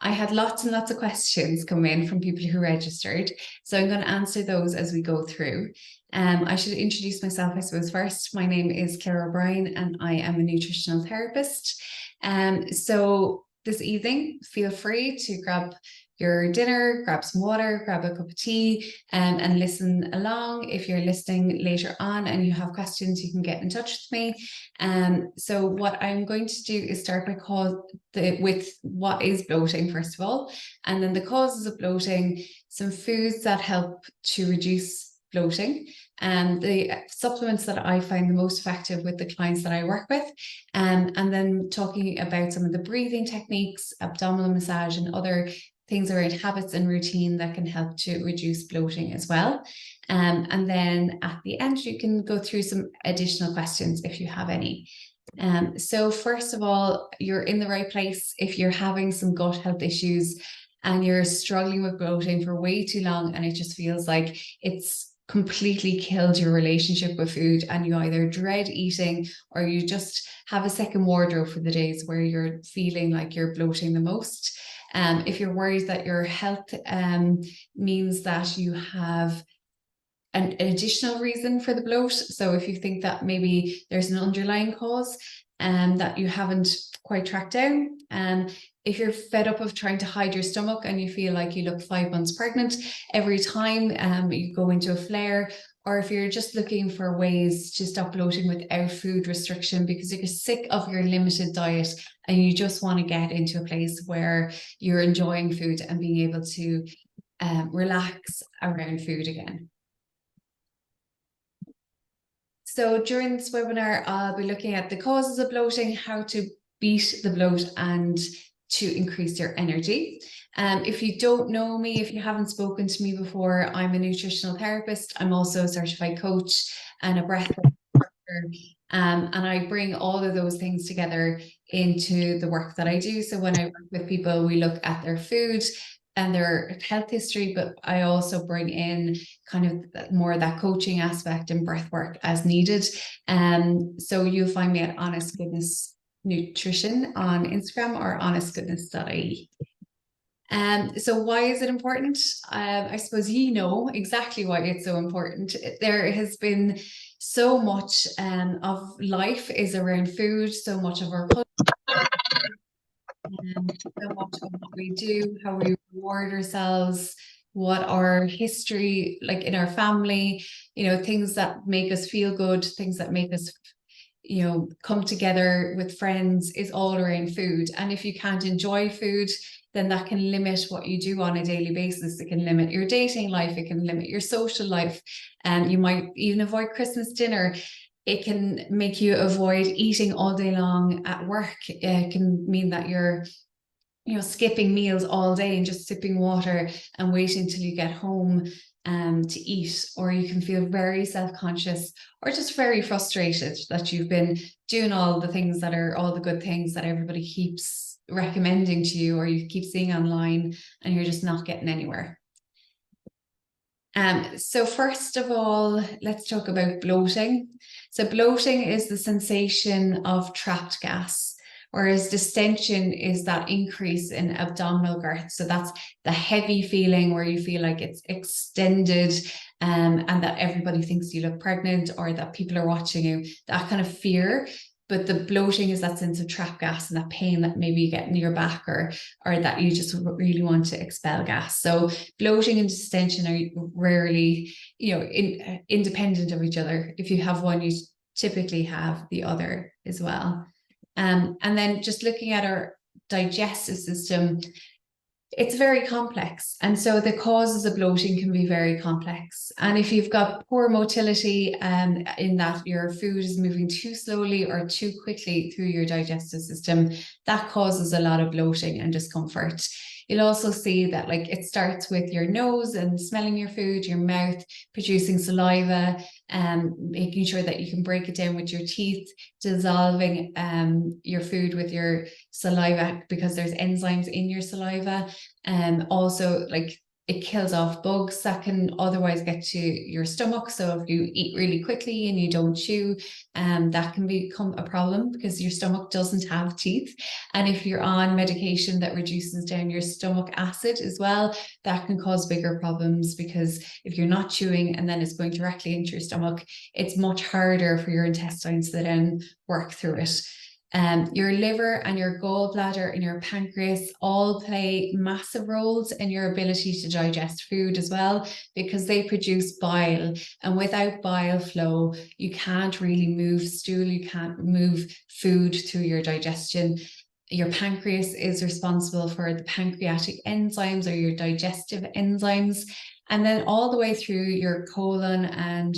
I had lots and lots of questions come in from people who registered. So I'm going to answer those as we go through. I should introduce myself, I suppose, first. My name is Claire O'Brien and I am a nutritional therapist. So this evening, feel free to grab your dinner, grab some water, grab a cup of tea, and listen along. If you're listening later on and you have questions, you can get in touch with me. So what I'm going to do is start with what is bloating, first of all, and then the causes of bloating, some foods that help to reduce bloating, and the supplements that I find the most effective with the clients that I work with, and then talking about some of the breathing techniques, abdominal massage, and other things around habits and routine that can help to reduce bloating as well. And then at the end, you can go through some additional questions if you have any. So first of all, you're in the right place if you're having some gut health issues and you're struggling with bloating for way too long and it just feels like it's completely killed your relationship with food and you either dread eating or you just have a second wardrobe for the days where you're feeling like you're bloating the most. If you're worried that your health means that you have an additional reason for the bloat, so if you think that maybe there's an underlying cause that you haven't quite tracked down, if you're fed up of trying to hide your stomach and you feel like you look 5 months pregnant every time you go into a flare, or if you're just looking for ways to stop bloating without food restriction because you're sick of your limited diet and you just want to get into a place where you're enjoying food and being able to relax around food again. So during this webinar, I'll be looking at the causes of bloating, how to beat the bloat, and to increase your energy. If you don't know me, if you haven't spoken to me before, I'm a nutritional therapist. I'm also a certified coach and a breath worker. And I bring all of those things together into the work that I do. So when I work with people, we look at their food and their health history, but I also bring in kind of more of that coaching aspect and breath work as needed. So you'll find me at Honest Goodness Nutrition on Instagram or honestgoodness.ie. So why is it important? I suppose you know exactly why it's so important. There has been so much of life is around food, so much of our culture, so much of what we do, how we reward ourselves, what our history, like in our family, things that make us feel good, things that make us come together with friends, is all around food. And if you can't enjoy food, then that can limit what you do on a daily basis. It can limit your dating life, it can limit your social life, and you might even avoid Christmas dinner. It can make you avoid eating all day long at work. It can mean that you're skipping meals all day and just sipping water and waiting till you get home to eat, or you can feel very self-conscious or just very frustrated that you've been doing all the things that are all the good things that everybody keeps recommending to you or you keep seeing online and you're just not getting anywhere. So first of all, let's talk about bloating. So bloating is the sensation of trapped gas, whereas distension is that increase in abdominal girth. So that's the heavy feeling where you feel like it's extended and that everybody thinks you look pregnant or that people are watching you, that kind of fear. But the bloating is that sense of trapped gas and that pain that maybe you get in your back or that you just really want to expel gas. So bloating and distension are rarely, independent of each other. If you have one, you typically have the other as well. And then just looking at our digestive system, it's very complex. And so the causes of bloating can be very complex. And if you've got poor motility in that your food is moving too slowly or too quickly through your digestive system, that causes a lot of bloating and discomfort. You'll also see that it starts with your nose and smelling your food, your mouth producing saliva, making sure that you can break it down with your teeth, dissolving your food with your saliva because there's enzymes in your saliva. Also it kills off bugs that can otherwise get to your stomach. So if you eat really quickly and you don't chew, that can become a problem because your stomach doesn't have teeth. And if you're on medication that reduces down your stomach acid as well, that can cause bigger problems, because if you're not chewing and then it's going directly into your stomach, it's much harder for your intestines to then work through it. Your liver and your gallbladder and your pancreas all play massive roles in your ability to digest food as well, because they produce bile. And without bile flow, you can't really move stool, you can't move food through your digestion. Your pancreas is responsible for the pancreatic enzymes, or your digestive enzymes. And then all the way through your colon and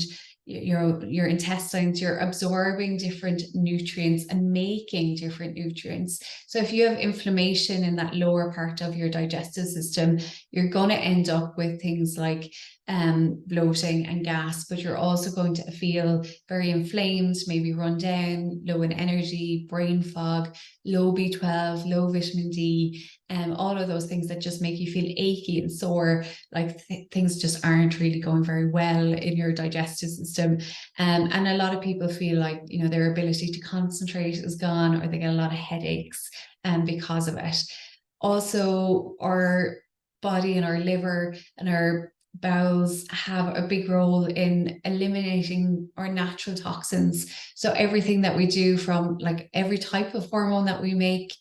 your intestines, you're absorbing different nutrients and making different nutrients. So if you have inflammation in that lower part of your digestive system, you're going to end up with things like bloating and gas, but you're also going to feel very inflamed, maybe run down, low in energy, brain fog, low B12, low vitamin D, all of those things that just make you feel achy and sore, like things just aren't really going very well in your digestive system. And a lot of people feel like, you know, their ability to concentrate is gone, or they get a lot of headaches because of it. Also, our body and our liver and our bowels have a big role in eliminating our natural toxins. So everything that we do, from like every type of hormone that we make,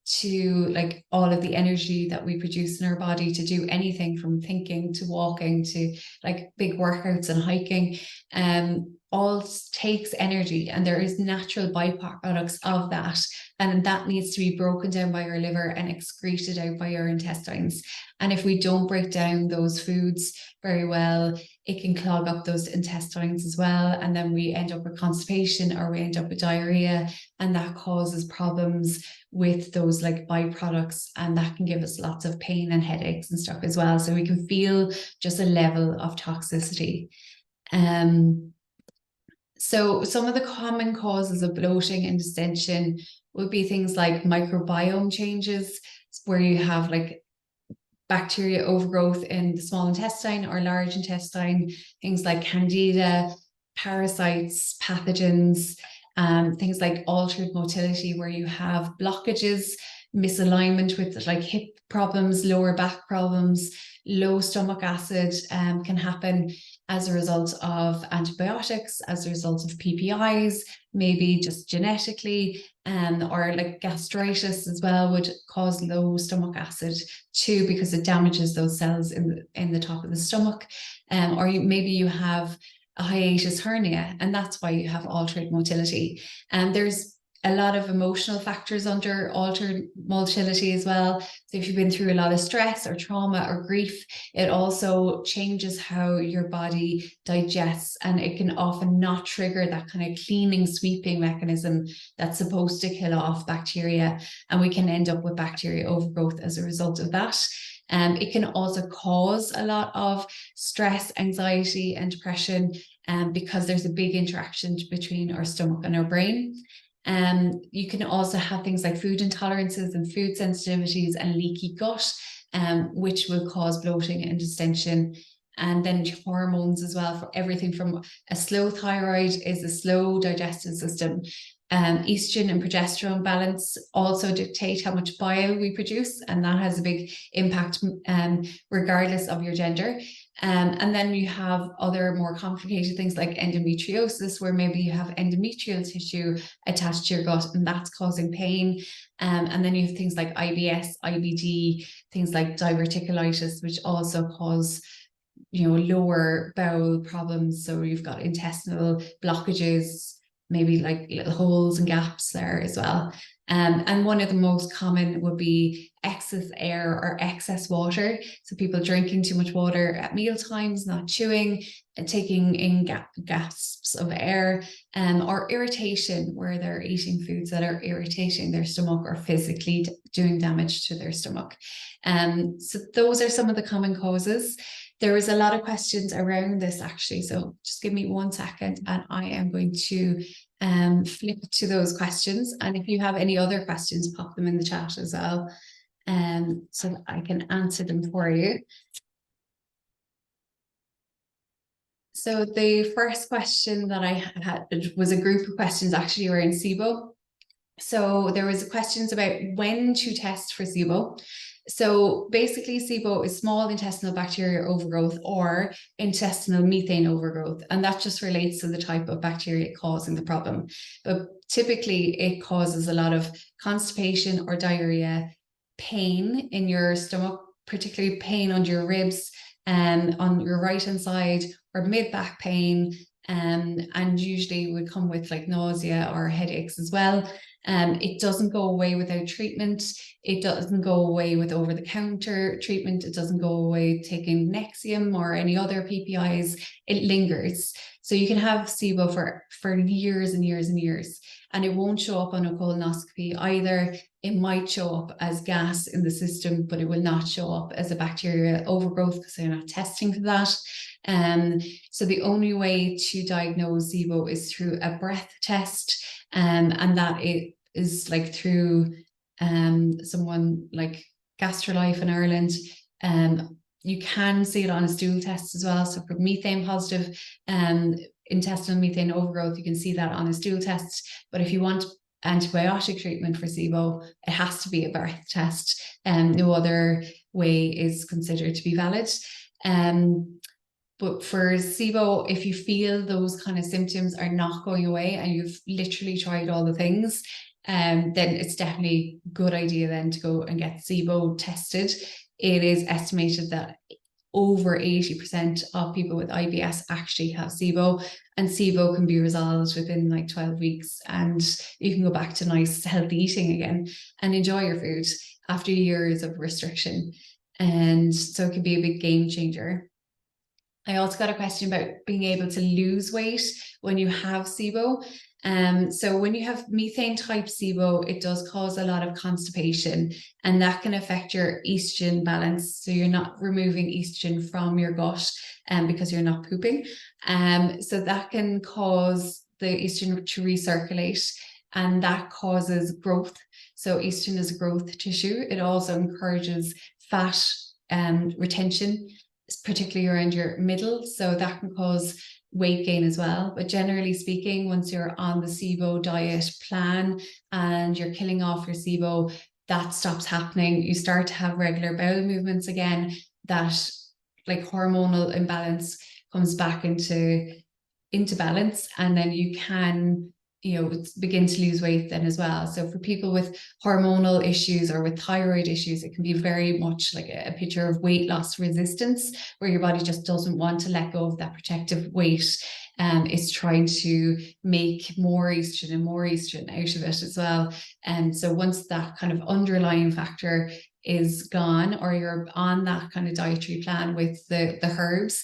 to like all of the energy that we produce in our body to do anything from thinking to walking to like big workouts and hiking, all takes energy, and there is natural byproducts of that, and that needs to be broken down by our liver and excreted out by our intestines. And if we don't break down those foods very well, it can clog up those intestines as well, and then we end up with constipation, or we end up with diarrhea, and that causes problems with those like byproducts, and that can give us lots of pain and headaches and stuff as well. So we can feel just a level of toxicity. So some of the common causes of bloating and distension would be things like microbiome changes, where you have like bacteria overgrowth in the small intestine or large intestine, things like candida, parasites, pathogens, things like altered motility, where you have blockages, misalignment with like hip problems, lower back problems, low stomach acid can happen as a result of antibiotics, as a result of PPIs, maybe just genetically, or like gastritis as well would cause low stomach acid too, because it damages those cells in the top of the stomach. Or maybe you have a hiatus hernia, and that's why you have altered motility. And there's a lot of emotional factors under altered motility as well. So if you've been through a lot of stress or trauma or grief, it also changes how your body digests, and it can often not trigger that kind of cleaning, sweeping mechanism that's supposed to kill off bacteria, and we can end up with bacteria overgrowth as a result of that. It can also cause a lot of stress, anxiety, and depression, because there's a big interaction between our stomach and our brain. You can also have things like food intolerances and food sensitivities and leaky gut, which will cause bloating and distension. And then hormones as well, for everything from a slow thyroid is a slow digestive system. Estrogen and progesterone balance also dictate how much bile we produce, and that has a big impact regardless of your gender. And then you have other more complicated things like endometriosis, where maybe you have endometrial tissue attached to your gut, and that's causing pain. And then you have things like IBS, IBD, things like diverticulitis, which also cause, you know, lower bowel problems. So you've got intestinal blockages, maybe like little holes and gaps there as well. And one of the most common would be excess air or excess water. So people drinking too much water at meal times, not chewing, and taking in gasps of air, or irritation, where they're eating foods that are irritating their stomach or physically doing damage to their stomach. So those are some of the common causes. There was a lot of questions around this actually, so just give me 1 second and I am going to flip to those questions. And if you have any other questions, pop them in the chat as well, so that I can answer them for you. So the first question that I had was a group of questions actually around SIBO. So there was questions about when to test for SIBO. So basically SIBO is small intestinal bacteria overgrowth or intestinal methane overgrowth. And that just relates to the type of bacteria causing the problem. But typically it causes a lot of constipation or diarrhea, pain in your stomach, particularly pain under your ribs and on your right hand side, or mid back pain, and usually would come with like nausea or headaches as well. It doesn't go away without treatment. It doesn't go away with over-the-counter treatment. It doesn't go away taking Nexium or any other PPIs. It lingers. So you can have SIBO for years and years and years, and it won't show up on a colonoscopy either. It might show up as gas in the system, but it will not show up as a bacteria overgrowth because they're not testing for that. So the only way to diagnose SIBO is through a breath test, and that it is like through someone like Gastrolife in Ireland. You can see it on a stool test as well. So for methane positive intestinal methane overgrowth, you can see that on a stool test. But if you want antibiotic treatment for SIBO, it has to be a breath test, and no other way is considered to be valid. But for SIBO, if you feel those kind of symptoms are not going away and you've literally tried all the things, then it's definitely a good idea then to go and get SIBO tested. It is estimated that over 80% of people with IBS actually have SIBO, and SIBO can be resolved within like 12 weeks, and you can go back to nice healthy eating again and enjoy your food after years of restriction. And so it can be a big game changer. I also got a question about being able to lose weight when you have SIBO. So when you have methane type SIBO, it does cause a lot of constipation, and that can affect your estrogen balance. So you're not removing estrogen from your gut because you're not pooping. So that can cause the estrogen to recirculate, and that causes growth. So estrogen is a growth tissue. It also encourages fat retention, particularly around your middle. So that can cause weight gain as well. But generally speaking, once you're on the SIBO diet plan and you're killing off your SIBO, that stops happening. You start to have regular bowel movements again. That like hormonal imbalance comes back into balance, and then you can begin to lose weight then as well. So for people with hormonal issues or with thyroid issues, it can be very much like a picture of weight loss resistance, where your body just doesn't want to let go of that protective weight. It's trying to make more estrogen out of it as well. And so once that kind of underlying factor is gone, or you're on that kind of dietary plan with the herbs,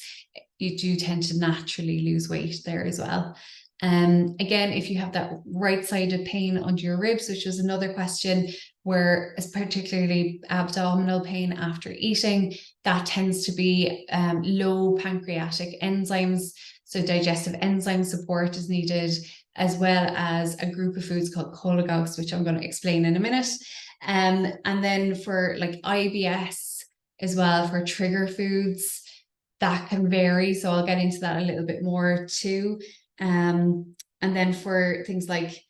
you do tend to naturally lose weight there as well. Again, if you have that right-sided pain under your ribs, which was another question, where it's particularly abdominal pain after eating, that tends to be low pancreatic enzymes. So digestive enzyme support is needed, as well as a group of foods called cholagogues, which I'm going to explain in a minute. And then for like IBS as well, for trigger foods, that can vary. So I'll get into that a little bit more too. And then for things like,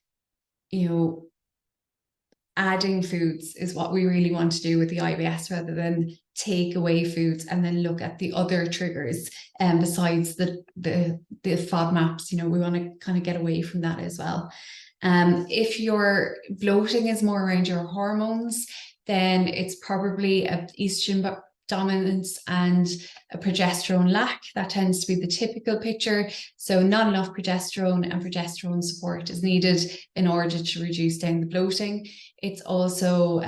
adding foods is what we really want to do with the IBS, rather than take away foods and then look at the other triggers. And besides the FODMAPs, we want to kind of get away from that as well. If your bloating is more around your hormones, then it's probably a estrogen dominance and a progesterone lack. That tends to be the typical picture. So not enough progesterone, and progesterone support is needed in order to reduce down the bloating. It's also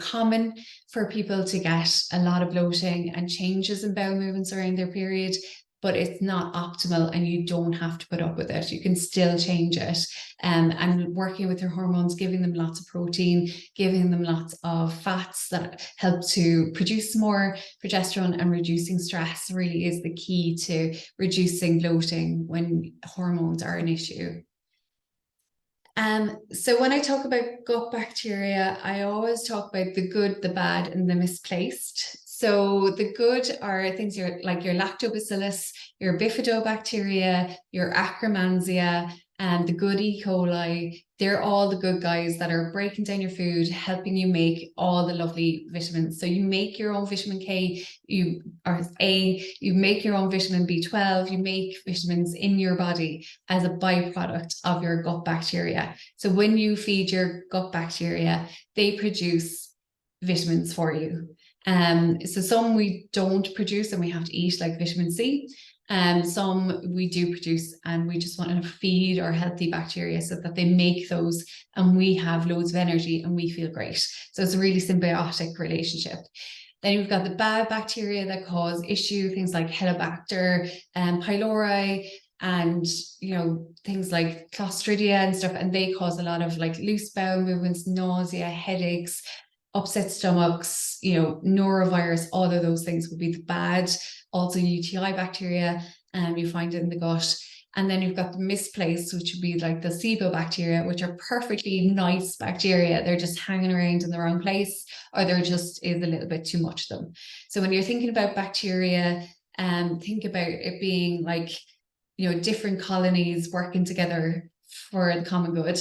common for people to get a lot of bloating and changes in bowel movements around their period, but it's not optimal, and you don't have to put up with it. You can still change it. And working with your hormones, giving them lots of protein, giving them lots of fats that help to produce more progesterone, and reducing stress really is the key to reducing bloating when hormones are an issue. So when I talk about gut bacteria, I always talk about the good, the bad, and the misplaced. So the good are things like your lactobacillus, your bifidobacteria, your Akkermansia, and the good E. coli. They're all the good guys that are breaking down your food, helping you make all the lovely vitamins. So you make your own vitamin K, you make your own vitamin B12, you make vitamins in your body as a byproduct of your gut bacteria. So when you feed your gut bacteria, they produce vitamins for you. So some we don't produce and we have to eat, like vitamin C. Some we do produce, and we just want to feed our healthy bacteria so that they make those, and we have loads of energy and we feel great. So it's a really symbiotic relationship. Then you've got the bad bacteria that cause issue, things like Helicobacter and pylori, and things like Clostridia and stuff, and they cause a lot of like loose bowel movements, nausea, headaches, upset stomachs, norovirus. All of those things would be the bad. Also UTI bacteria, you find it in the gut. And then you've got the misplaced, which would be like the SIBO bacteria, which are perfectly nice bacteria. They're just hanging around in the wrong place, or there just is a little bit too much of them. So when you're thinking about bacteria, think about it being like, different colonies working together for the common good.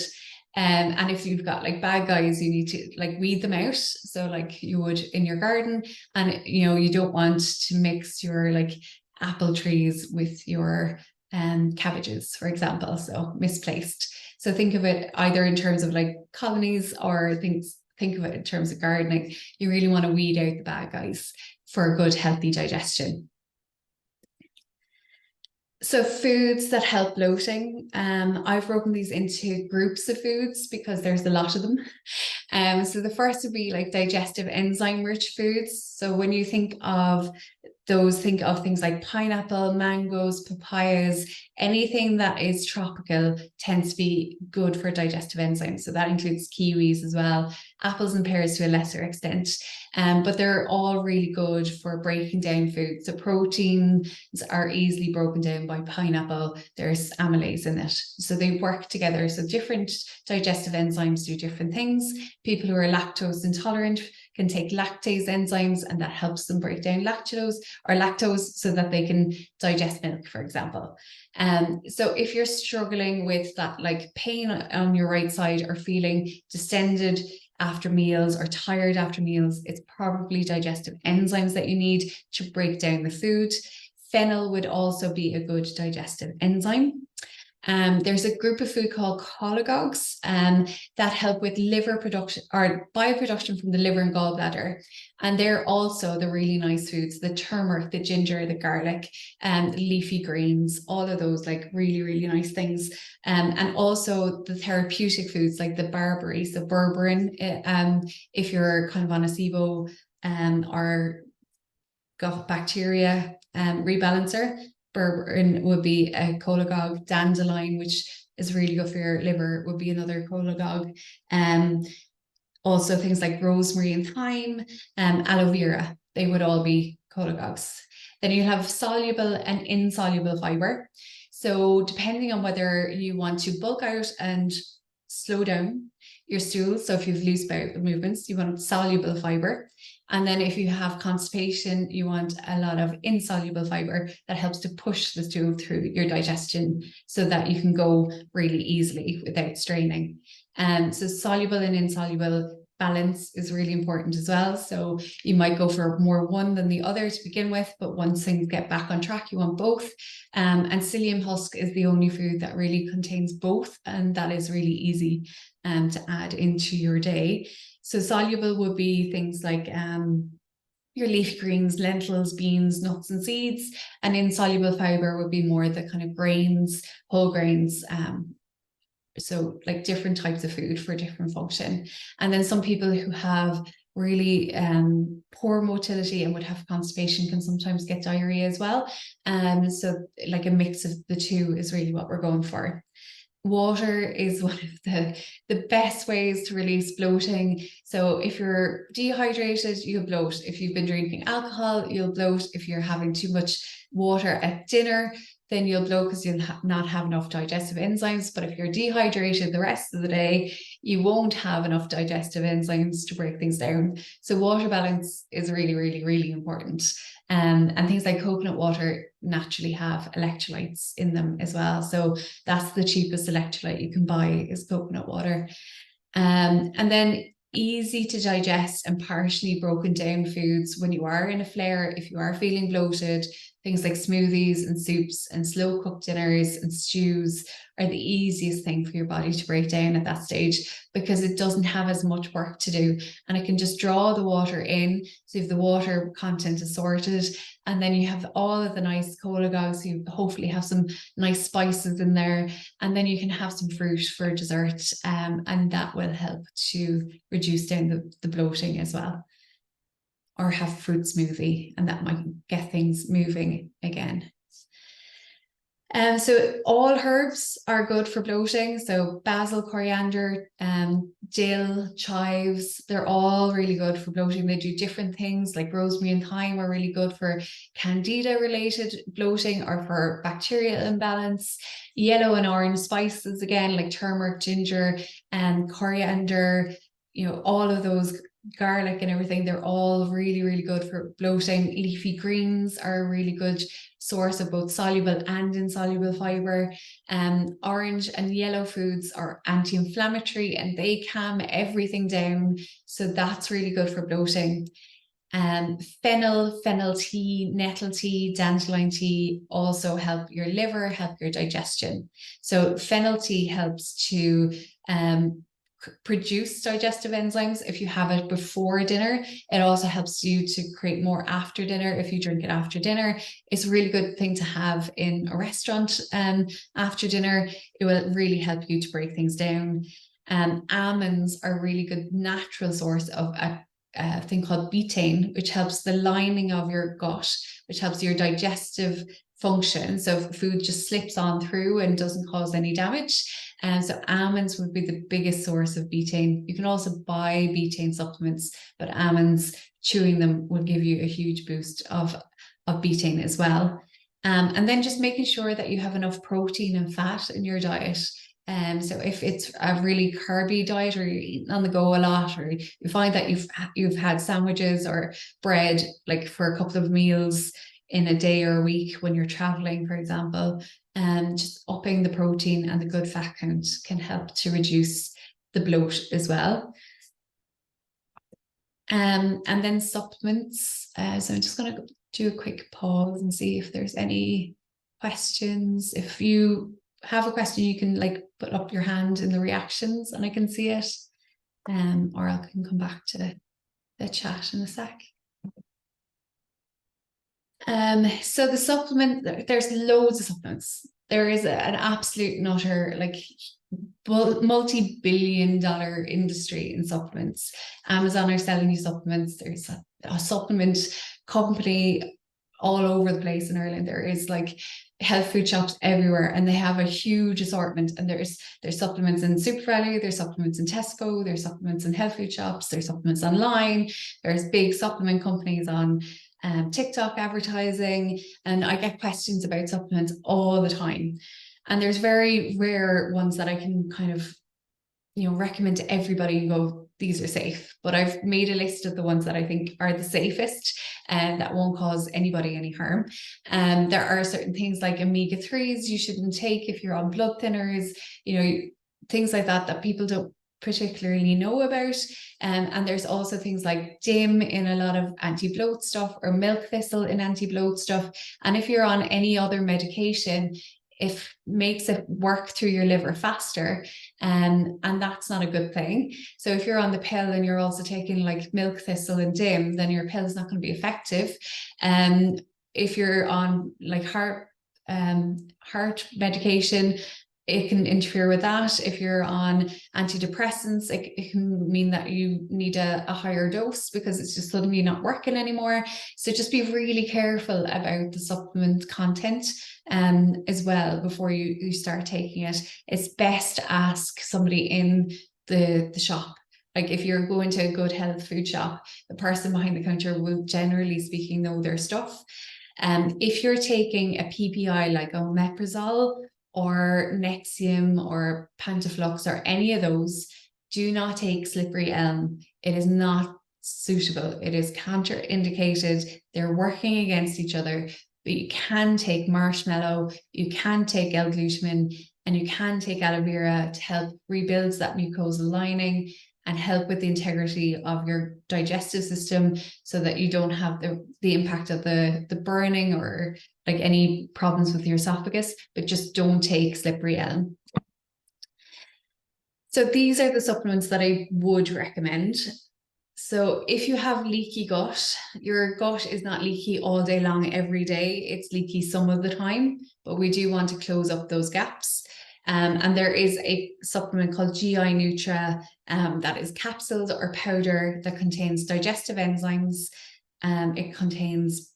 And if you've got like bad guys, you need to like weed them out. So like you would in your garden, and you don't want to mix your like apple trees with your cabbages, for example. So misplaced. So think of it either in terms of like colonies, or think of it in terms of gardening. You really want to weed out the bad guys for a good, healthy digestion. So foods that help bloating, I've broken these into groups of foods because there's a lot of them. So the first would be like digestive enzyme rich foods. So when you think of those, think of things like pineapple, mangoes, papayas. Anything that is tropical tends to be good for digestive enzymes. So that includes kiwis as well, apples and pears to a lesser extent. But they're all really good for breaking down food. So proteins are easily broken down by pineapple. There's amylase in it. So they work together. So different digestive enzymes do different things. People who are lactose intolerant can take lactase enzymes, and that helps them break down lactose so that they can digest milk, for example. So if you're struggling with that like pain on your right side, or feeling distended after meals or tired after meals, it's probably digestive enzymes that you need to break down the food. Fennel would also be a good digestive enzyme. There's a group of food called cholagogues that help with liver production or bioproduction from the liver and gallbladder. And they're also the really nice foods, the turmeric, the ginger, the garlic, leafy greens, all of those like really, really nice things. And also the therapeutic foods like the barberry, so berberine, if you're kind of on a SIBO or gut bacteria rebalancer. Berberine would be a cholagogue. Dandelion, which is really good for your liver, would be another cholagogue. Also things like rosemary and thyme, aloe vera, they would all be cholagogues. Then you have soluble and insoluble fiber. So depending on whether you want to bulk out and slow down your stool, so if you have loose bowel movements, you want soluble fiber. And then if you have constipation, you want a lot of insoluble fiber that helps to push the stool through your digestion so that you can go really easily without straining. So soluble and insoluble balance is really important as well. So you might go for more one than the other to begin with, but once things get back on track, you want both. And psyllium husk is the only food that really contains both, and that is really easy to add into your day. So soluble would be things like your leafy greens, lentils, beans, nuts and seeds. And insoluble fiber would be more the kind of grains, whole grains, so like different types of food for different function. And then some people who have really poor motility and would have constipation can sometimes get diarrhea as well. So like a mix of the two is really what we're going for. Water is one of the best ways to release bloating. So if you're dehydrated, you'll bloat. If you've been drinking alcohol, you'll bloat. If you're having too much water at dinner, then you'll bloat because you'll not have enough digestive enzymes. But if you're dehydrated the rest of the day, you won't have enough digestive enzymes to break things down. So water balance is really, really, really important. And things like coconut water naturally have electrolytes in them as well. So that's the cheapest electrolyte you can buy is coconut water. And then easy to digest and partially broken down foods when you are in a flare, if you are feeling bloated, things like smoothies and soups and slow cooked dinners and stews are the easiest thing for your body to break down at that stage, because it doesn't have as much work to do and it can just draw the water in. So if the water content is sorted, and then you have all of the nice cholagogues, you hopefully have some nice spices in there, and then you can have some fruit for dessert, and that will help to reduce down the bloating as well. Or have fruit smoothie, and that might get things moving again. So all herbs are good for bloating. So basil, coriander, dill, chives, they're all really good for bloating. They do different things, like rosemary and thyme are really good for candida related bloating or for bacterial imbalance. Yellow and orange spices, again, like turmeric, ginger, and coriander, all of those, garlic and everything, they're all really, really good for bloating. Leafy greens are a really good source of both soluble and insoluble fiber. Orange and yellow foods are anti-inflammatory and they calm everything down. So that's really good for bloating. Fennel tea, nettle tea, dandelion tea also help your liver, help your digestion. So fennel tea helps to produce digestive enzymes if you have it before dinner. It also helps you to create more after dinner if you drink it after dinner. It's a really good thing to have in a restaurant after dinner. It will really help you to break things down. Almonds are a really good natural source of a thing called betaine, which helps the lining of your gut, which helps your digestive function. So food just slips on through and doesn't cause any damage. And so almonds would be the biggest source of betaine. You can also buy betaine supplements, but almonds, chewing them will give you a huge boost of betaine as well. And then just making sure that you have enough protein and fat in your diet. So if it's a really carby diet, or you're eating on the go a lot, or you find that you've had sandwiches or bread like for a couple of meals in a day or a week when you're traveling, for example, just upping the protein and the good fat count can help to reduce the bloat as well. And then supplements. So I'm just going to do a quick pause and see if there's any questions. If you have a question, you can put up your hand in the reactions and I can see it, or I can come back to the chat in a sec. So the supplement, there's loads of supplements. There is an absolute and utter multi-billion-dollar industry in supplements. Amazon are selling you supplements. There's a supplement company all over the place in Ireland. There is health food shops everywhere and they have a huge assortment, and there's supplements in Super Value, there's supplements in Tesco, there's supplements in health food shops, there's supplements online, there's big supplement companies on TikTok advertising, and I get questions about supplements all the time. And there's very rare ones that I can kind of, recommend to everybody and go, these are safe. But I've made a list of the ones that I think are the safest and that won't cause anybody any harm. There are certain things like omega-3s you shouldn't take if you're on blood thinners, things like that people don't particularly know about. And there's also things like DIM in a lot of anti-bloat stuff, or milk thistle in anti-bloat stuff. And if you're on any other medication, it makes it work through your liver faster, and that's not a good thing. So if you're on the pill and you're also taking milk thistle and DIM, then your pill is not going to be effective. If you're on heart medication, it can interfere with that. If you're on antidepressants, it can mean that you need a higher dose because it's just suddenly not working anymore. So just be really careful about the supplement content as well before you start taking it. It's best to ask somebody in the shop. If you're going to a good health food shop, the person behind the counter will generally speaking know their stuff. If you're taking a PPI like omeprazole or Nexium or Pantoflux or any of those, do not take slippery elm. It is not suitable. It is contraindicated. They're working against each other. But you can take marshmallow, you can take L-glutamine, and you can take aloe vera to help rebuild that mucosal lining and help with the integrity of your digestive system so that you don't have the impact of the burning or like any problems with your esophagus, but just don't take slippery elm. So these are the supplements that I would recommend. So if you have leaky gut, your gut is not leaky all day long every day. It's leaky some of the time, but we do want to close up those gaps. And there is a supplement called GI Nutra that is capsules or powder that contains digestive enzymes. It contains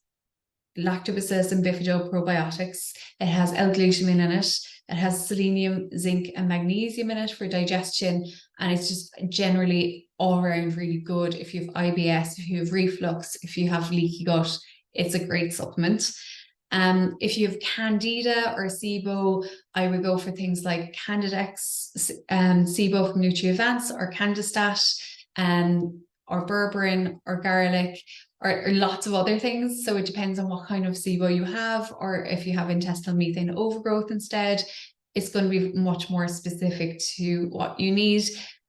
lactobacillus and bifido probiotics. It has L-glutamine in it. It has selenium, zinc, and magnesium in it for digestion. And it's just generally all around really good. If you have IBS, if you have reflux, if you have leaky gut, it's a great supplement. If you have Candida or SIBO, I would go for things like Candidex, SIBO from NutriAdvance, or Candistat, or berberine, or garlic, or lots of other things. So it depends on what kind of SIBO you have, or if you have intestinal methane overgrowth instead, it's going to be much more specific to what you need.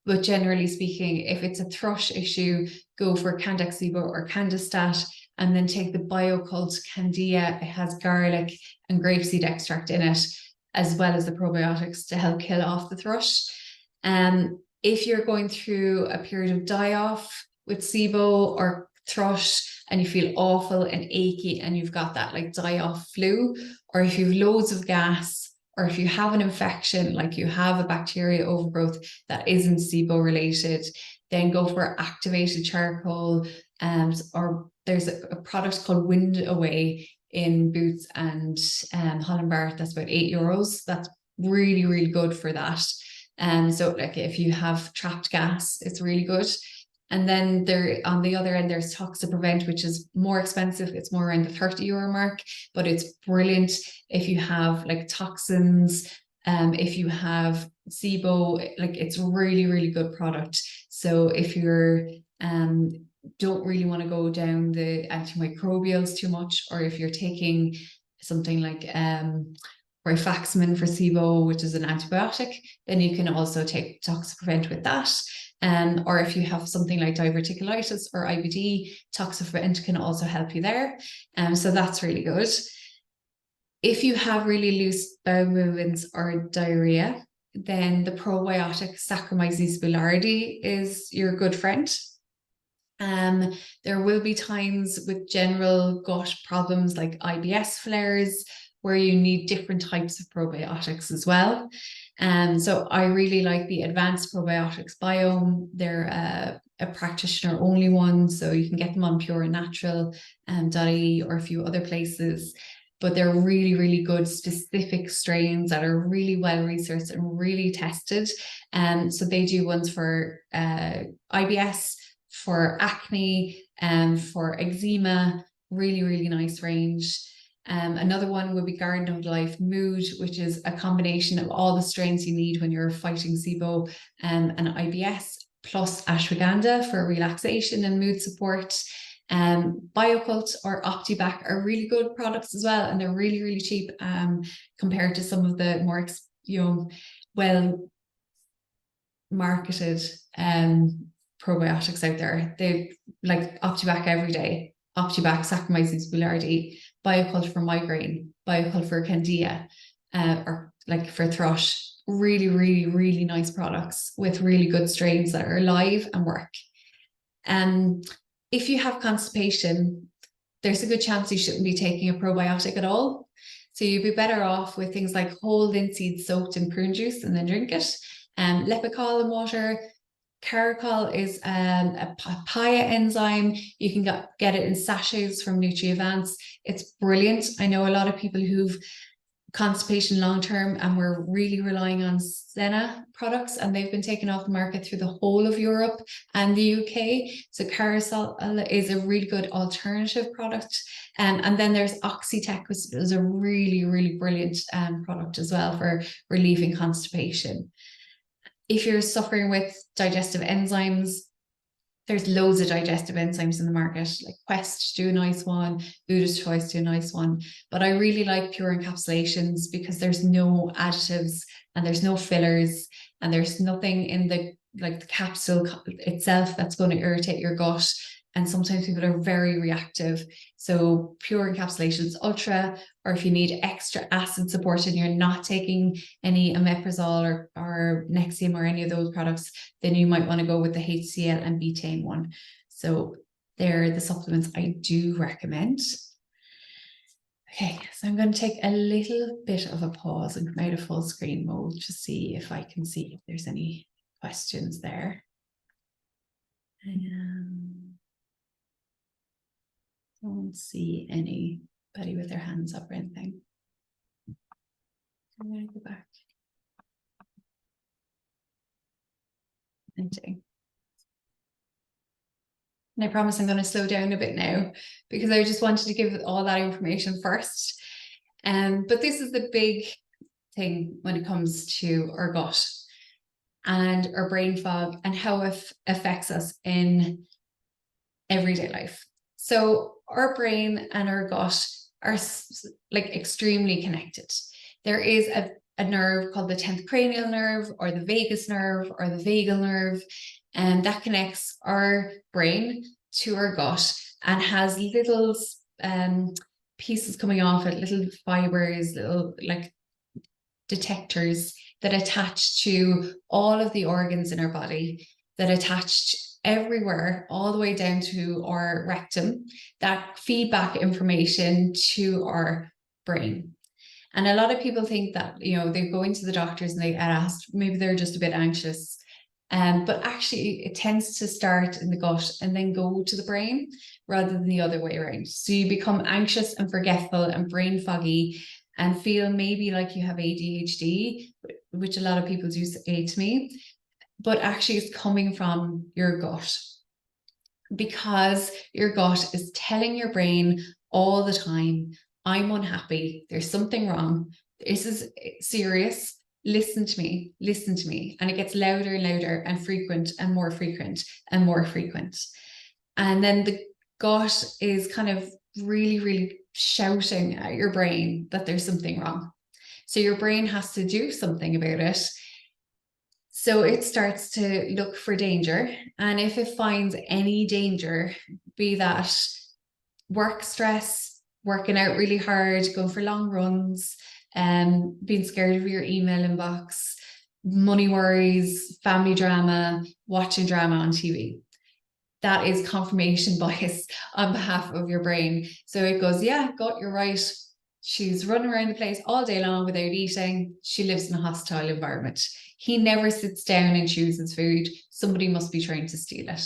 But generally speaking, if it's a thrush issue, go for Candex SIBO or Candistat, and then take the BioCult Candida. It has garlic and grapeseed extract in it, as well as the probiotics to help kill off the thrush. If you're going through a period of die-off with SIBO or thrush and you feel awful and achy and you've got that like die-off flu, or if you have loads of gas, or if you have an infection, like you have a bacteria overgrowth that isn't SIBO related, then go for activated charcoal, or there's a product called Wind Away in Boots and Holland Barrett that's about €8. That's really, really good for that. So like if you have trapped gas, it's really good. And then there on the other end, there's Toxiprevent, which is more expensive. It's more around the €30 mark, but it's brilliant if you have like toxins, if you have SIBO, like it's a really, really good product. So if you're don't really want to go down the antimicrobials too much, or if you're taking something like rifaximin for SIBO, which is an antibiotic, then you can also take Toxiprevent with that. Or if you have something like diverticulitis or IBD, Toxiprevent can also help you there. So that's really good. If you have really loose bowel movements or diarrhea, then the probiotic Saccharomyces boulardii is your good friend. There will be times with general gut problems like IBS flares where you need different types of probiotics as well. So I really like the Advanced Probiotics Biome. They're a practitioner only one, so you can get them on Pure and Natural .ie or a few other places. But they're really, really good specific strains that are really well researched and really tested. So they do ones for IBS, for acne, for eczema, really, really nice range. Another one would be Garden of Life Mood, which is a combination of all the strains you need when you're fighting SIBO and IBS, plus ashwagandha for relaxation and mood support. BioCult or OptiBac are really good products as well, and they're really, really cheap compared to some of the more well marketed probiotics out there. They like OptiBac every day, OptiBac, Saccharomyces boulardii, BioCult for migraine, BioCult for Candida, or like for thrush. Really, really, really nice products with really good strains that are live and work. If you have constipation, there's a good chance you shouldn't be taking a probiotic at all. So you'd be better off with things like whole linseed soaked in prune juice and then drink it. Lepicol in water. Caracol is a papaya enzyme. You can get it in sachets from NutriAdvance. It's brilliant. I know a lot of people who've constipation long term, and we're really relying on Senna products, and they've been taken off the market through the whole of Europe and the UK. So Carousel is a really good alternative product. And then there's Oxytec, which is a really, really brilliant product as well for relieving constipation. If you're suffering with digestive enzymes, there's loads of digestive enzymes in the market, like Quest do a nice one, Buddha's Choice do a nice one. But I really like Pure Encapsulations because there's no additives and there's no fillers and there's nothing in the capsule itself that's going to irritate your gut. And sometimes people are very reactive. So Pure Encapsulations Ultra, or if you need extra acid support and you're not taking any omeprazole or Nexium or any of those products, then you might want to go with the HCl and betaine one. So they're the supplements I do recommend. Okay, so I'm going to take a little bit of a pause and come out of full screen mode to see if I can see if there's any questions there. Don't see anybody with their hands up or anything. I'm going to go back. And I promise I'm going to slow down a bit now because I just wanted to give all that information first. But this is the big thing when it comes to our gut and our brain fog and how it affects us in everyday life. So our brain and our gut are like extremely connected. There is a nerve called the 10th cranial nerve or the vagus nerve or the vagal nerve, and that connects our brain to our gut and has little pieces coming off it, little fibers, little like detectors that attach to all of the organs in our body, that attach everywhere, all the way down to our rectum, that feedback information to our brain. And a lot of people think that, you know, they go into the doctors and they get asked, maybe they're just a bit anxious. But actually it tends to start in the gut and then go to the brain rather than the other way around. So you become anxious and forgetful and brain foggy and feel maybe like you have ADHD, which a lot of people do say to me, but actually it's coming from your gut, because your gut is telling your brain all the time, I'm unhappy, there's something wrong, this is serious, listen to me, listen to me. And it gets louder and louder and frequent and more frequent and more frequent. And then the gut is kind of really, really shouting at your brain that there's something wrong. So your brain has to do something about it. So it starts to look for danger. And if it finds any danger, be that work stress, working out really hard, going for long runs, being scared of your email inbox, money worries, family drama, watching drama on TV, that is confirmation bias on behalf of your brain. So it goes, yeah, gut, you're right. She's running around the place all day long without eating. She lives in a hostile environment. He never sits down and chooses food. Somebody must be trying to steal it.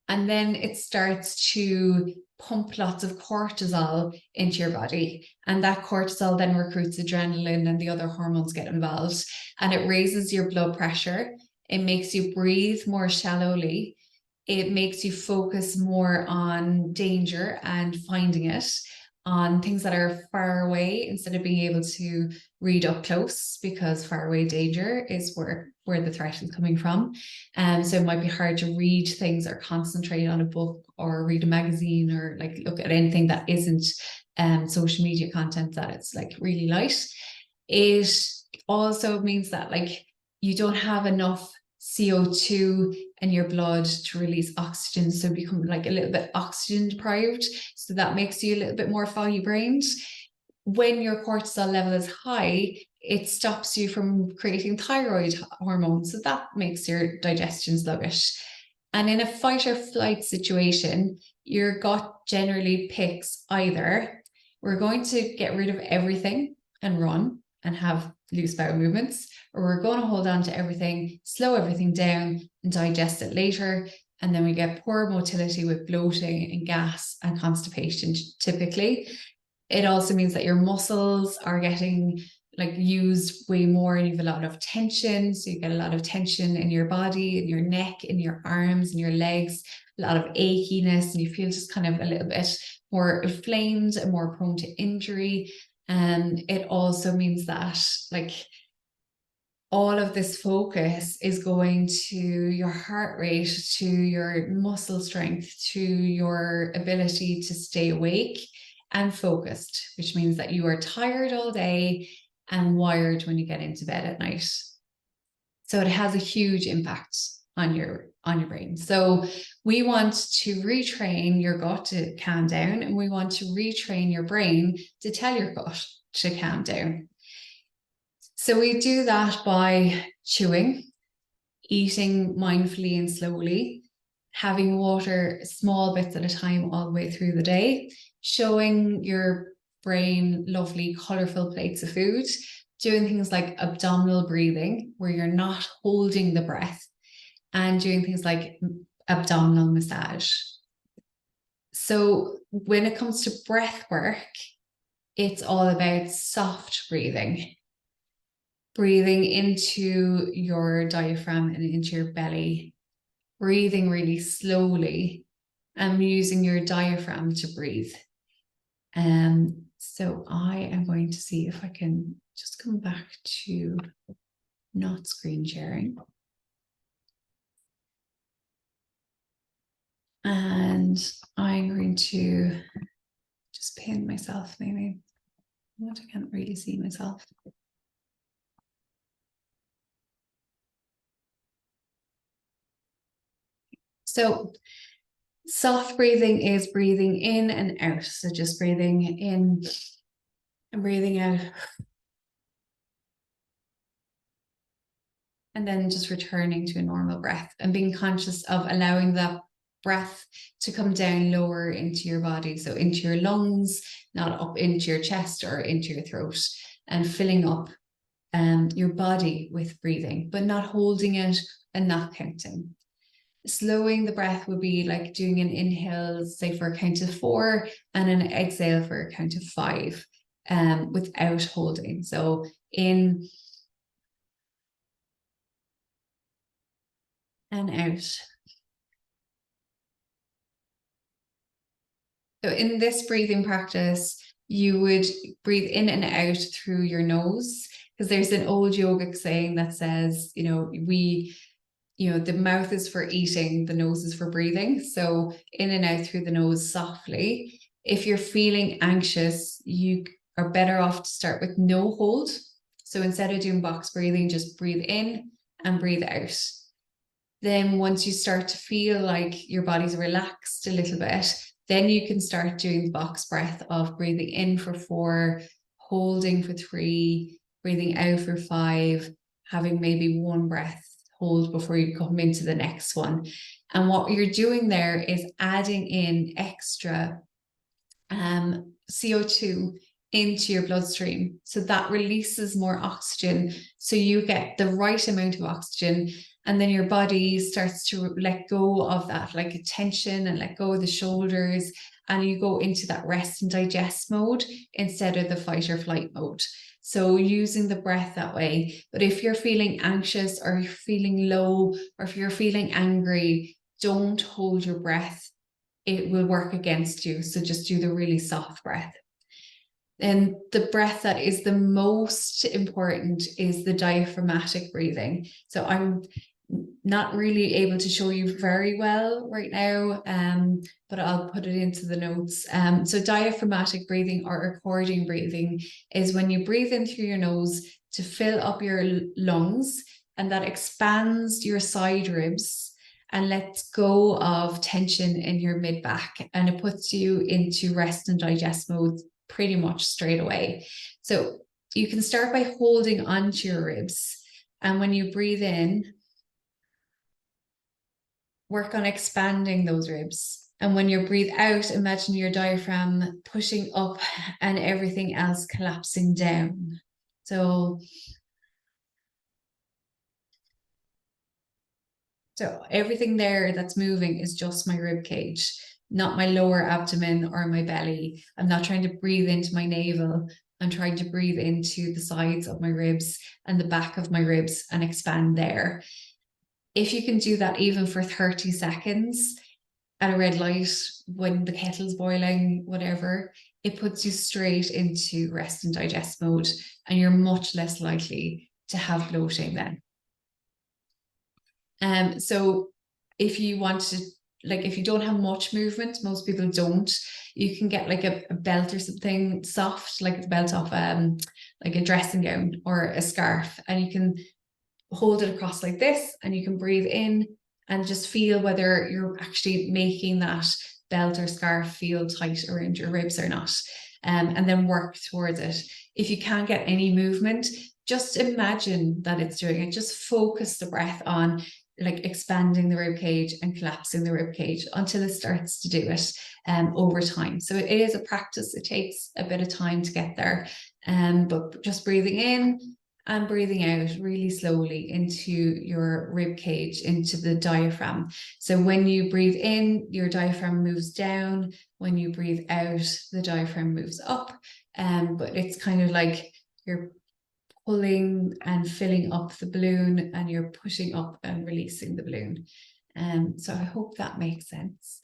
And then it starts to pump lots of cortisol into your body. And that cortisol then recruits adrenaline and the other hormones get involved. And it raises your blood pressure. It makes you breathe more shallowly. It makes you focus more on danger and finding it, on things that are far away instead of being able to read up close, because far away danger is where the threat is coming from. So it might be hard to read things or concentrate on a book or read a magazine or like look at anything that isn't social media content that it's like really light. It also means that like you don't have enough CO2 in your blood to release oxygen, so become like a little bit oxygen deprived. So that makes you a little bit more foggy brained. When your cortisol level is high, it stops you from creating thyroid hormone. So that makes your digestion sluggish. And in a fight or flight situation, your gut generally picks either we're going to get rid of everything and run and have loose bowel movements, or we're going to hold on to everything, slow everything down and digest it later. And then we get poor motility with bloating and gas and constipation typically. It also means that your muscles are getting like used way more, and you have a lot of tension. So you get a lot of tension in your body, in your neck, in your arms, and your legs, a lot of achiness, and you feel just kind of a little bit more inflamed and more prone to injury. And it also means that like all of this focus is going to your heart rate, to your muscle strength, to your ability to stay awake and focused, which means that you are tired all day and wired when you get into bed at night. So it has a huge impact on your brain. So we want to retrain your gut to calm down, and we want to retrain your brain to tell your gut to calm down. So we do that by chewing, eating mindfully and slowly, having water small bits at a time all the way through the day, showing your brain lovely, colorful plates of food, doing things like abdominal breathing, where you're not holding the breath, and doing things like abdominal massage. So when it comes to breath work, it's all about soft breathing. Breathing into your diaphragm and into your belly, breathing really slowly, and using your diaphragm to breathe. So I am going to see if I can just come back to not screen sharing. And I'm going to just pin myself maybe. What, I can't really see myself. So soft breathing is breathing in and out. So just breathing in and breathing out. And then just returning to a normal breath and being conscious of allowing that breath to come down lower into your body. So into your lungs, not up into your chest or into your throat, and filling up your body with breathing, but not holding it and not counting. Slowing the breath would be like doing an inhale, say for a count of 4, and an exhale for a count of 5, without holding. So in and out. So in this breathing practice, you would breathe in and out through your nose, because there's an old yogic saying that says, the mouth is for eating, the nose is for breathing. So in and out through the nose softly. If you're feeling anxious, you are better off to start with no hold. So instead of doing box breathing, just breathe in and breathe out. Then once you start to feel like your body's relaxed a little bit, then you can start doing the box breath of breathing in for 4, holding for 3, breathing out for 5, having maybe 1 breath hold before you come into the next one. And what you're doing there is adding in extra CO2 into your bloodstream. So that releases more oxygen. So you get the right amount of oxygen, and then your body starts to let go of that like tension and let go of the shoulders, and you go into that rest and digest mode instead of the fight or flight mode. So using the breath that way. But if you're feeling anxious, or you're feeling low, or if you're feeling angry, don't hold your breath. It will work against you. So just do the really soft breath. And the breath that is the most important is the diaphragmatic breathing. So I'm not really able to show you very well right now, but I'll put it into the notes. So diaphragmatic breathing or accordion breathing is when you breathe in through your nose to fill up your lungs, and that expands your side ribs and lets go of tension in your mid back, and it puts you into rest and digest mode pretty much straight away. So you can start by holding onto your ribs, and when you breathe in, work on expanding those ribs. And when you breathe out, imagine your diaphragm pushing up and everything else collapsing down. So everything there that's moving is just my rib cage. not my lower abdomen or my belly. I'm not trying to breathe into my navel. I'm trying to breathe into the sides of my ribs and the back of my ribs and expand there. If you can do that even for 30 seconds at a red light, when the kettle's boiling, whatever, it puts you straight into rest and digest mode, and you're much less likely to have bloating then. So if you want to, like, if you don't have much movement, most people don't, you can get like a belt or something soft, like the belt off like a dressing gown or a scarf, and you can hold it across like this, and you can breathe in and just feel whether you're actually making that belt or scarf feel tight around your ribs or not, and then work towards it. If you can't get any movement, just imagine that it's doing it. Just focus the breath on like expanding the rib cage and collapsing the rib cage until it starts to do it over time. So it is a practice. It takes a bit of time to get there, but just breathing in and breathing out really slowly into your rib cage, into the diaphragm. So when you breathe in, your diaphragm moves down. When you breathe out, the diaphragm moves up. But it's kind of like you're pulling and filling up the balloon, and you're pushing up and releasing the balloon. So I hope that makes sense.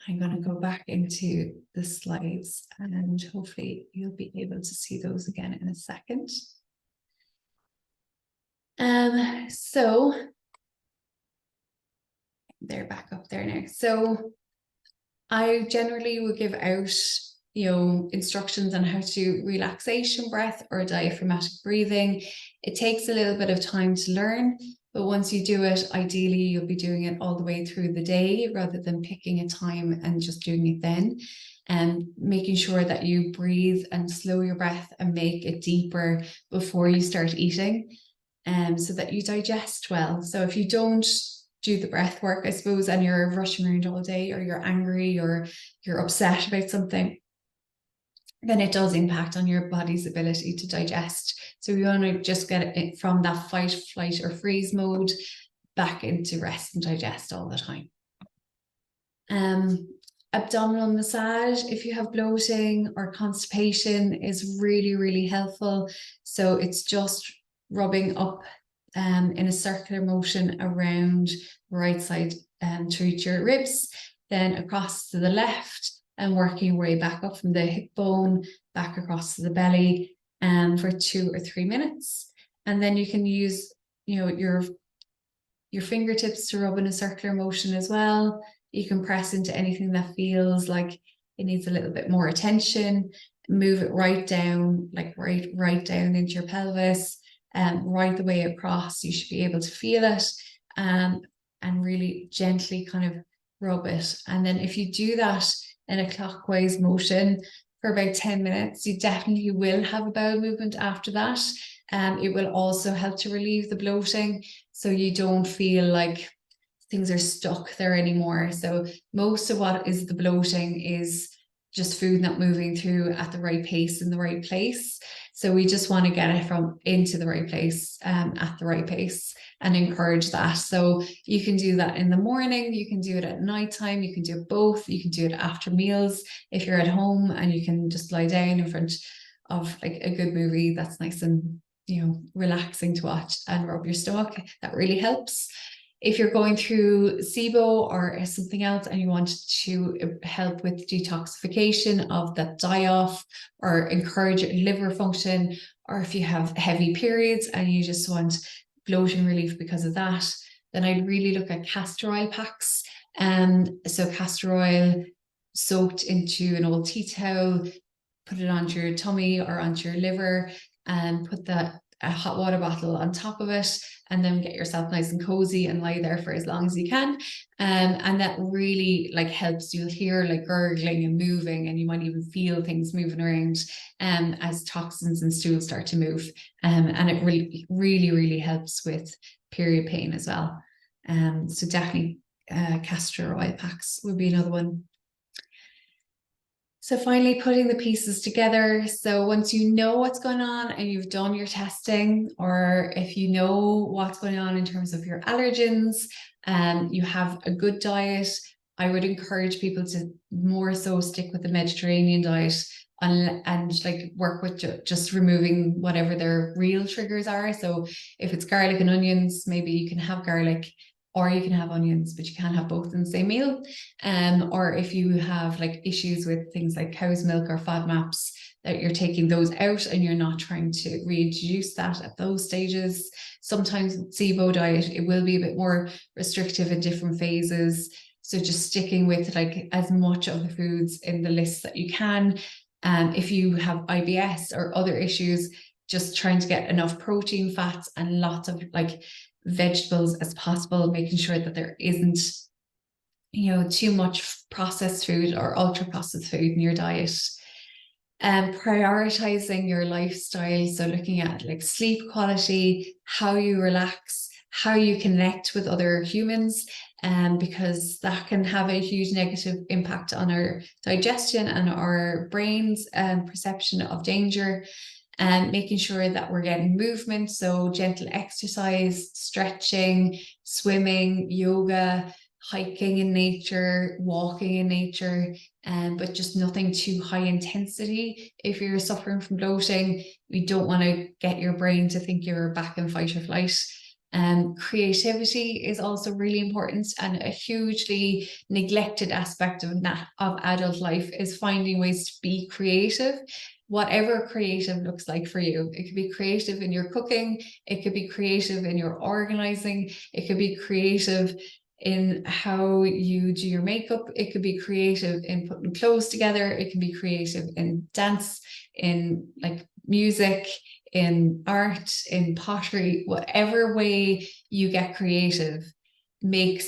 I'm going to go back into the slides, and hopefully you'll be able to see those again in a second. So they're back up there now. So I generally will give out, instructions on how to relaxation breath or diaphragmatic breathing. It takes a little bit of time to learn, but once you do it, ideally you'll be doing it all the way through the day rather than picking a time and just doing it then. And making sure that you breathe and slow your breath and make it deeper before you start eating. So that you digest well. So if you don't do the breath work, I suppose, and you're rushing around all day, or you're angry, or you're upset about something, then it does impact on your body's ability to digest. So we want to just get it from that fight, flight, or freeze mode back into rest and digest all the time. Abdominal massage, if you have bloating or constipation, is really, really helpful. So it's just rubbing up in a circular motion around the right side through your ribs, then across to the left, and working your way back up from the hip bone, back across to the belly for 2 or 3 minutes. And then you can use, your fingertips to rub in a circular motion as well. You can press into anything that feels like it needs a little bit more attention. Move it right down, like right down into your pelvis, right the way across. You should be able to feel it, and really gently kind of rub it. And then if you do that in a clockwise motion for about 10 minutes, you definitely will have a bowel movement after that. It will also help to relieve the bloating, so you don't feel like things are stuck there anymore. So most of what is the bloating is just food not moving through at the right pace in the right place. So we just want to get it from into the right place at the right pace, and encourage that. So you can do that in the morning, you can do it at nighttime, you can do it both, you can do it after meals if you're at home, and you can just lie down in front of like a good movie that's nice and relaxing to watch, and rub your stomach. That really helps. If you're going through SIBO or something else and you want to help with detoxification of that die-off or encourage liver function, or if you have heavy periods and you just want bloating relief because of that, then I'd really look at castor oil packs. So castor oil soaked into an old tea towel, put it onto your tummy or onto your liver, and put a hot water bottle on top of it, and then get yourself nice and cozy and lie there for as long as you can. And that really helps. You'll hear gurgling and moving, and you might even feel things moving around as toxins and stool start to move. And it really, really, really helps with period pain as well. So definitely castor oil packs would be another one. So finally, putting the pieces together. So once you know what's going on and you've done your testing, or if you know what's going on in terms of your allergens, you have a good diet, I would encourage people to more so stick with the Mediterranean diet and like work with just removing whatever their real triggers are. So if it's garlic and onions, maybe you can have garlic, or you can have onions, but you can't have both in the same meal. Or if you have like issues with things like cow's milk or FODMAPs, that you're taking those out and you're not trying to reintroduce that at those stages. Sometimes with SIBO diet, it will be a bit more restrictive in different phases. So just sticking with like as much of the foods in the list that you can. If you have IBS or other issues, just trying to get enough protein, fats, and lots of like vegetables as possible, making sure that there isn't, too much processed food or ultra processed food in your diet. Prioritizing your lifestyle, so looking at like sleep quality, how you relax, how you connect with other humans, because that can have a huge negative impact on our digestion and our brain's perception of danger. And making sure that we're getting movement, so gentle exercise, stretching, swimming, yoga, hiking in nature, walking in nature, but just nothing too high intensity. If you're suffering from bloating, we don't want to get your brain to think you're back in fight or flight. Creativity is also really important, and a hugely neglected aspect of adult life is finding ways to be creative. Whatever creative looks like for you. It could be creative in your cooking, it could be creative in your organizing, it could be creative in how you do your makeup, it could be creative in putting clothes together, it can be creative in dance, in like music, in art, in pottery. Whatever way you get creative, make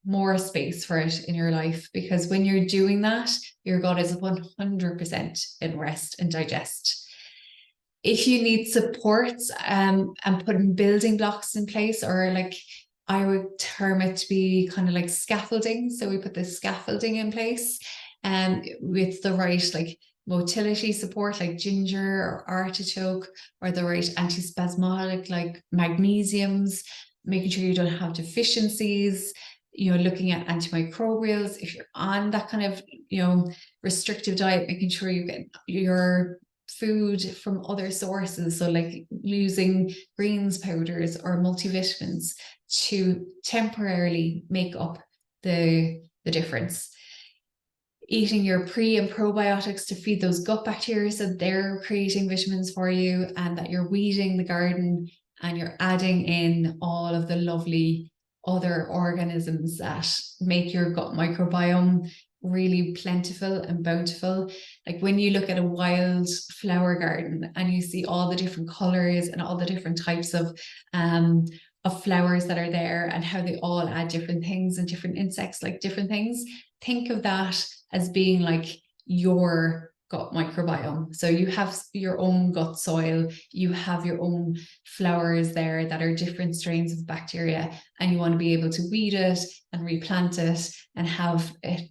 more space for it in your life, because when you're doing that, your gut is 100% in rest and digest. If you need support and putting building blocks in place, or like I would term it to be kind of like scaffolding. So we put the scaffolding in place with the right like motility support like ginger or artichoke, or the right antispasmodic like magnesiums, making sure you don't have deficiencies, looking at antimicrobials. If you're on that kind of, restrictive diet, making sure you get your food from other sources. So like using greens powders or multivitamins to temporarily make up the difference. Eating your pre and probiotics to feed those gut bacteria so they're creating vitamins for you, and that you're weeding the garden and you're adding in all of the lovely other organisms that make your gut microbiome really plentiful and bountiful. Like when you look at a wild flower garden and you see all the different colors and all the different types of flowers that are there, and how they all add different things, and different insects like different things, think of that as being like your gut microbiome. So you have your own gut soil, you have your own flowers there that are different strains of bacteria, and you want to be able to weed it and replant it and have it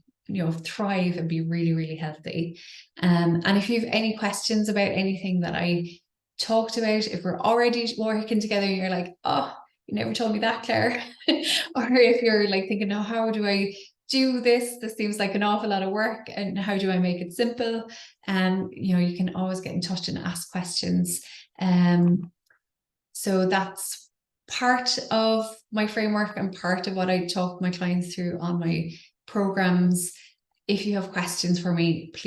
thrive and be really, really healthy. And if you have any questions about anything that I talked about, if we're already working together and you're like, oh, you never told me that, Claire, or if you're like thinking, oh, how do I do this? This seems like an awful lot of work, and how do I make it simple? You can always get in touch and ask questions. So that's part of my framework and part of what I talk my clients through on my programs. If you have questions for me, please